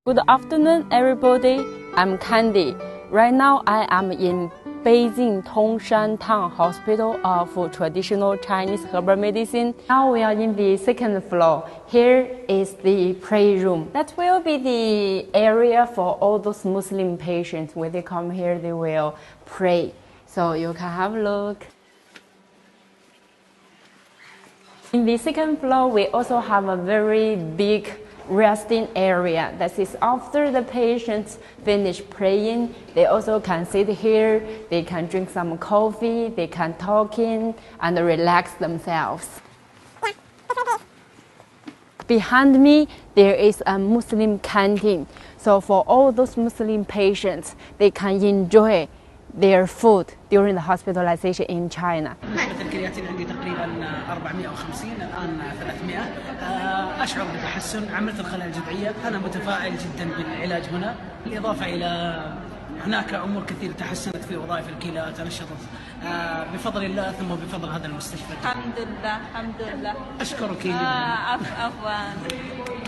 Good afternoon, everybody. I'm Candy. Right now, I am in Beijing Tongshan Town Hospital for Traditional Chinese Herbal Medicine. Now we are in the second floor. Here is the prayer room. That will be the area for all those Muslim patients. When they come here, they will pray. So you can have a look. In the second floor, we also have a very big resting area. That is, after the patients finish praying, they also can sit here, they can drink some coffee, they can talk in and relax themselves. Behind me, there is a Muslim canteen. So for all those Muslim patients, they can enjoy their food during the hospitalization in China. نسبة الكرياتين عندي تقريبا 450 الآن 300. أشعر بتحسن، عملت الخلايا الجذعية، أنا متفائل جدا بالعلاج هنا، بالإضافة إلى هناك أمور كثيرة تحسنت في وظائف الكلى، تنشطت بفضل الله ثم بفضل هذا المستشفى. الحمد لله الحمد لله. أشكرك. عفوا.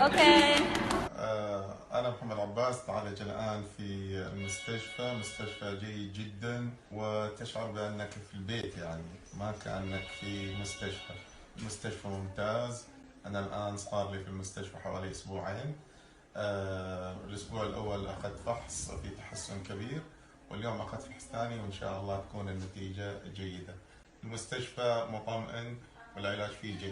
أوكي. أنا محمد عباس تعالج الآن في المستشفى، مستشفى جيد جدا وتشعر بأنك في البيت، يعني ما كأنك في مستشفى. المستشفى ممتاز. أنا الآن صار لي في المستشفى حوالي أسبوعين. الأسبوع الأول أخذت فحص في تحسن كبير، واليوم أخذت فحص ثاني وإن شاء الله تكون النتيجة جيدة. المستشفى مطمئن والعلاج فيه جيد.